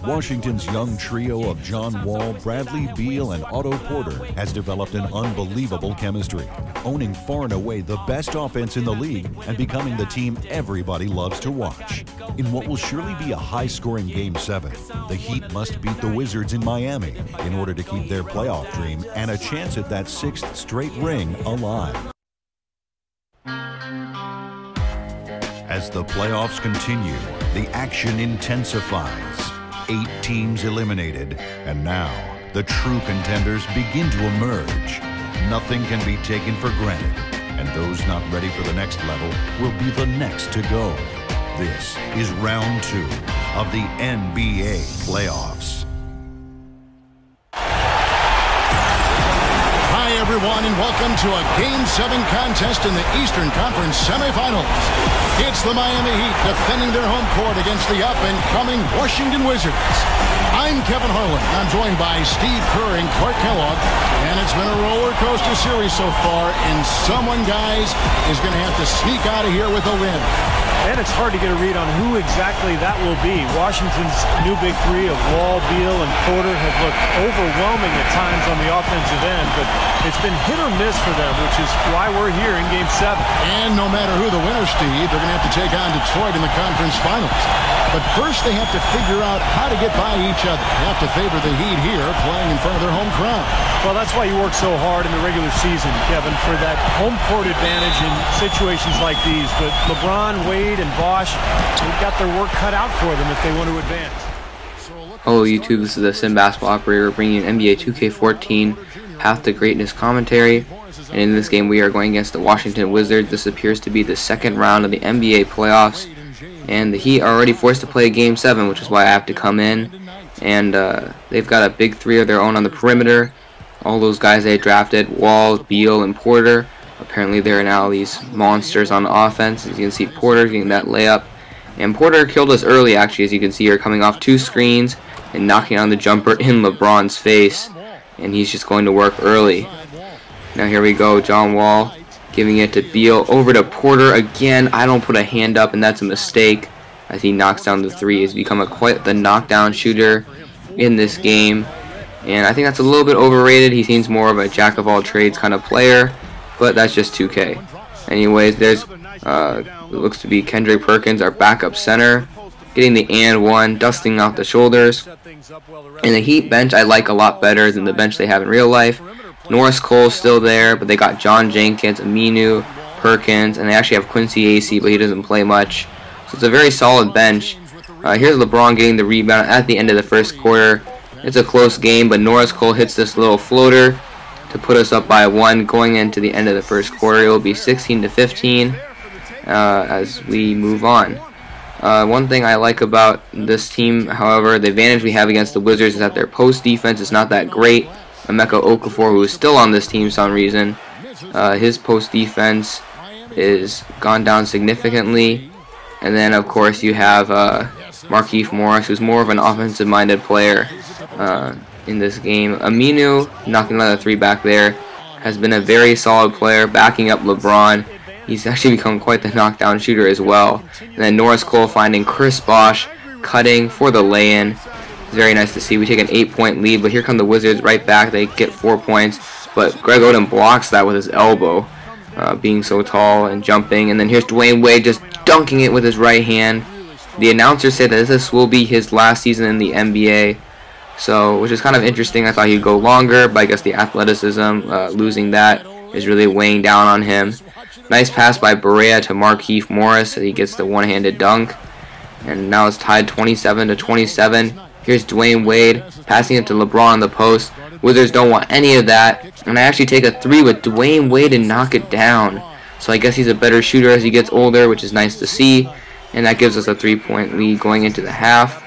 Washington's young trio of John Wall, Bradley Beal, and Otto Porter has developed an unbelievable chemistry, owning far and away the best offense in the league and becoming the team everybody loves to watch. In what will surely be a high-scoring Game 7, the Heat must beat the Wizards in Miami in order to keep their playoff dream and a chance at that 6th straight ring alive. As the playoffs continue, the action intensifies. 8 teams eliminated, and now the true contenders begin to emerge. Nothing can be taken for granted, and those not ready for the next level will be the next to go. This is round 2 of the NBA playoffs. Hi, everyone, and welcome to a Game 7 contest in the Eastern Conference semifinals. It's the Miami Heat defending their home court against the up-and-coming Washington Wizards. I'm Kevin Harlan. I'm joined by Steve Kerr and Clark Kellogg, and it's been a roller coaster series so far, and someone, guys, is going to have to sneak out of here with a win. And it's hard to get a read on who exactly that will be. Washington's new big three of Wall, Beal, and Porter have looked overwhelming at times on the offensive end, but it's been hit or miss for them, which is why we're here in Game 7. And no matter who the winner, Steve, they're going to have to take on Detroit in the conference finals. But first they have to figure out how to get by each other. They have to favor the Heat here, playing in front of their home crowd. Well, that's why you work so hard in the regular season, Kevin, for that home court advantage in situations like these. But LeBron, Wade, and Bosh, they've got their work cut out for them if they want to advance. Hello YouTube, this is the Sim Basketball Operator bringing NBA 2K14 Path to Greatness commentary. And in this game we are going against the Washington Wizards. This appears to be the second round of the NBA playoffs. And the Heat are already forced to play Game 7, which is why I have to come in. And they've got a big three of their own on the perimeter. All those guys they drafted, Wall, Beal, and Porter. Apparently they're now these monsters on offense. As you can see, Porter getting that layup. And Porter killed us early, actually, as you can see here, coming off 2 screens and knocking on the jumper in LeBron's face. And he's just going to work early. Now here we go, John Wall giving it to Beal, over to Porter again. I don't put a hand up, and that's a mistake as he knocks down the 3. He's become quite the knockdown shooter in this game. And I think that's a little bit overrated. He seems more of a jack-of-all-trades kind of player, but that's just 2K. Anyways, there's it looks to be Kendrick Perkins, our backup center, getting the and one, dusting off the shoulders. And the Heat bench I like a lot better than the bench they have in real life. Norris Cole's still there, but they got John Jenkins, Aminu, Perkins, and they actually have Quincy Acy, but he doesn't play much. So it's a very solid bench. Here's LeBron getting the rebound at the end of the first quarter. It's a close game, but Norris Cole hits this little floater to put us up by 1 going into the end of the first quarter. It will be 16-15 as we move on. One thing I like about this team, however, the advantage we have against the Wizards is that their post defense is not that great. Emeka Okafor, who is still on this team for some reason, his post defense is gone down significantly. And then, of course, you have Markieff Morris, who's more of an offensive-minded player in this game. Aminu, knocking another 3 back there, has been a very solid player, backing up LeBron. He's actually become quite the knockdown shooter as well. And then Norris Cole finding Chris Bosh, cutting for the lay-in. It's very nice to see. We take an 8-point lead, but here come the Wizards right back. They get 4 points, but Greg Oden blocks that with his elbow, being so tall and jumping. And then here's Dwayne Wade just dunking it with his right hand. The announcers said that this will be his last season in the NBA, so which is kind of interesting. I thought he'd go longer, but I guess the athleticism, losing that, is really weighing down on him. Nice pass by Barea to Markieff Morris. He gets the one-handed dunk, and now it's tied 27-27. Here's Dwayne Wade passing it to LeBron on the post. Wizards don't want any of that, and I actually take a 3 with Dwayne Wade and knock it down. So I guess he's a better shooter as he gets older, which is nice to see, and that gives us a 3-point lead going into the half.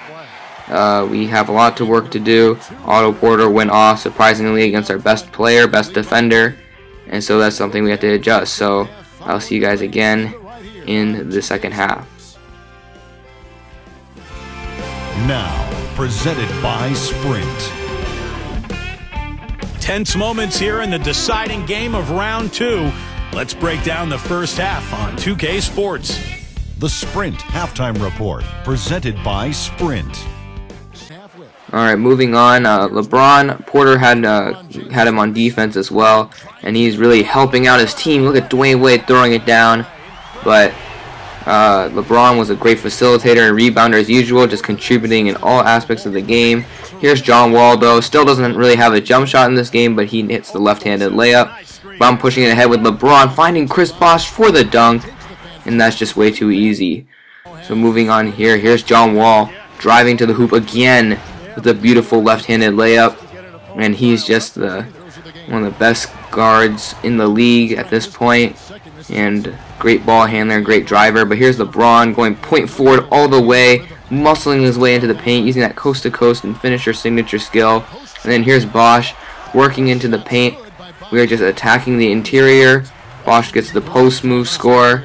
We have a lot to work to do. Otto Porter went off surprisingly against our best player, best defender, and so that's something we have to adjust. So I'll see you guys again in the second half. Now, presented by Sprint. Tense moments here in the deciding game of round 2. Let's break down the first half on 2K Sports. The Sprint Halftime Report, presented by Sprint. Alright, moving on. LeBron, Porter had him on defense as well, and he's really helping out his team. Look at Dwayne Wade throwing it down, but LeBron was a great facilitator and rebounder as usual, just contributing in all aspects of the game. Here's John Wall, though. Still doesn't really have a jump shot in this game, but he hits the left-handed layup. But I'm pushing it ahead with LeBron, finding Chris Bosh for the dunk, and that's just way too easy. So moving on here, here's John Wall driving to the hoop again with a beautiful left-handed layup, and he's just one of the best guards in the league at this point, and great ball handler, great driver. But here's LeBron going point forward all the way, muscling his way into the paint, using that coast-to-coast and finisher signature skill. And then here's Bosh working into the paint. We are just attacking the interior. Bosh gets the post move score,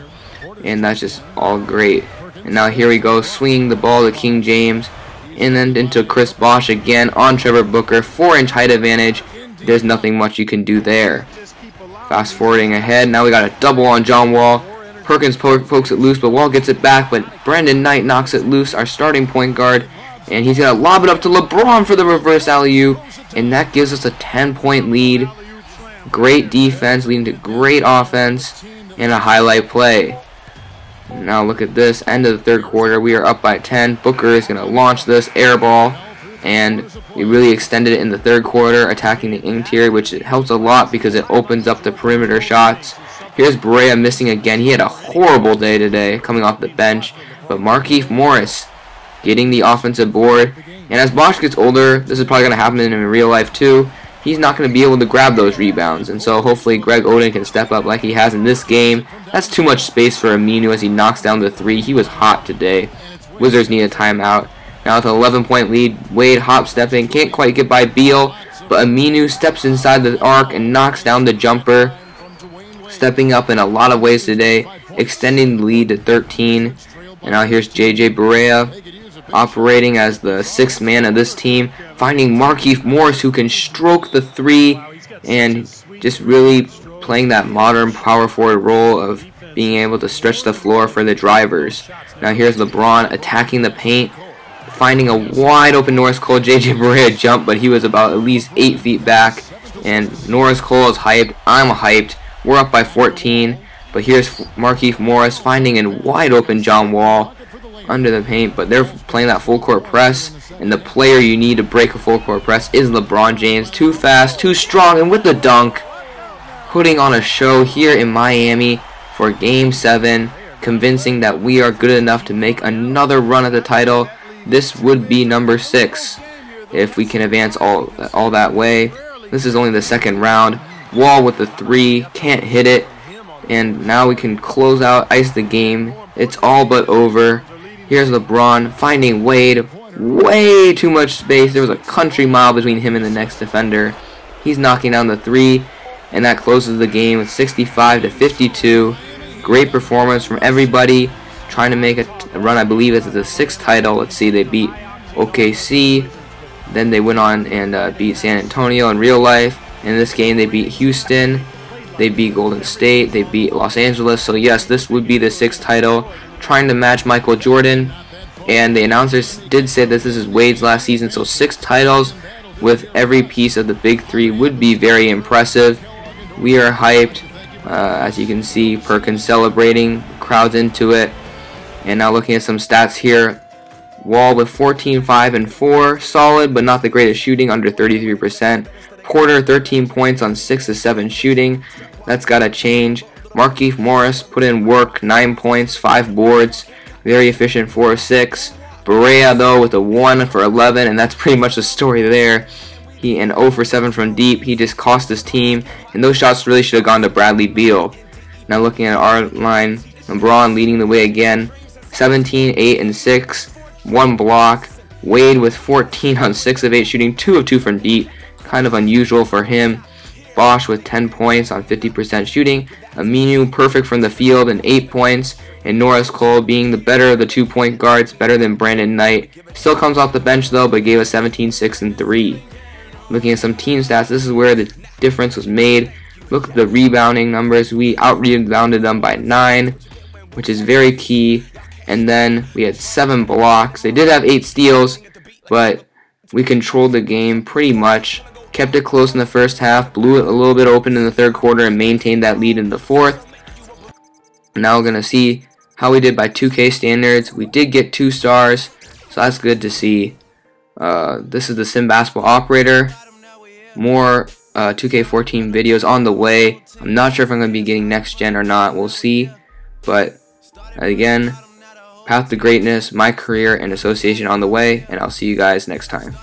and that's just all great. And now here we go, swinging the ball to King James, and then into Chris Bosh again on Trevor Booker. 4-inch height advantage. There's nothing much you can do there. Fast forwarding ahead, now we got a double on John Wall. Perkins pokes it loose, but Wall gets it back, but Brandon Knight knocks it loose, our starting point guard, and he's going to lob it up to LeBron for the reverse alley-oop, and that gives us a 10-point lead. Great defense leading to great offense and a highlight play. Now look at this, end of the third quarter, we are up by 10. Booker is going to launch this air ball, and we really extended it in the third quarter, attacking the interior, which helps a lot because it opens up the perimeter shots. Here's Barea missing again. He had a horrible day today coming off the bench, but Markieff Morris getting the offensive board. And as Bosh gets older, this is probably going to happen in real life too, he's not going to be able to grab those rebounds, and so hopefully Greg Oden can step up like he has in this game. That's too much space for Aminu as he knocks down the three. He was hot today. Wizards need a timeout. Now with an 11-point lead, Wade hop-stepping, can't quite get by Beal, but Aminu steps inside the arc and knocks down the jumper, stepping up in a lot of ways today, extending the lead to 13. And now here's JJ Barea operating as the sixth man of this team, finding Markieff Morris, who can stroke the three and just really playing that modern power forward role of being able to stretch the floor for the drivers. Now here's LeBron attacking the paint, finding a wide open Norris Cole. JJ Barea jumped, but he was about at least 8 feet back, and Norris Cole is hyped. I'm hyped. We're up by 14, but here's Markieff Morris finding a wide open John Wall under the paint, but they're playing that full court press, and the player you need to break a full court press is LeBron James. Too fast, too strong, and with the dunk, putting on a show here in Miami for Game 7, convincing that we are good enough to make another run at the title. This would be number 6 if we can advance all that way. This is only the second round. Wall with the 3, can't hit it, and now we can close out, ice the game. It's all but over. Here's LeBron finding Wade, way too much space. There was a country mile between him and the next defender. He's knocking down the 3, and that closes the game with 65-52. Great performance from everybody, trying to make a run. I believe it's the 6th title. Let's see, they beat OKC, then they went on and beat San Antonio in real life. In this game, they beat Houston, they beat Golden State, they beat Los Angeles. So yes, this would be the 6th title, trying to match Michael Jordan. And the announcers did say this is Wade's last season, so 6 titles with every piece of the big 3 would be very impressive. We are hyped. As you can see, Perkins celebrating, crowds into it. And now looking at some stats here, Wall with 14, 5, and 4, solid but not the greatest shooting, under 33%. Porter 13 points on 6 of 7 shooting. That's got to change. Markieff Morris put in work, 9 points, 5 boards, very efficient, 4 of 6. Barea though with a 1 for 11, and that's pretty much the story there. He and 0 for 7 from deep. He just cost his team, and those shots really should have gone to Bradley Beal. Now looking at our line, LeBron leading the way again, 17, 8, and 6, 1 block. Wade with 14 on 6 of 8 shooting, 2 of 2 from deep, kind of unusual for him. Bosh with 10 points on 50% shooting. Aminu perfect from the field and 8 points. And Norris Cole being the better of the 2-point guards, better than Brandon Knight. Still comes off the bench though, but gave us 17, 6, and 3. Looking at some team stats, this is where the difference was made. Look at the rebounding numbers. We out-rebounded them by 9, which is very key. And then we had 7 blocks. They did have 8 steals, but we controlled the game pretty much, kept it close in the first half, blew it a little bit open in the third quarter, and maintained that lead in the fourth. Now we're going to see how we did by 2K standards. We did get 2 stars, so that's good to see. This is the Sim Basketball Operator. More 2K14 videos on the way. I'm not sure if I'm going to be getting next gen or not. We'll see. But again, Path to Greatness, my career, and association on the way, and I'll see you guys next time.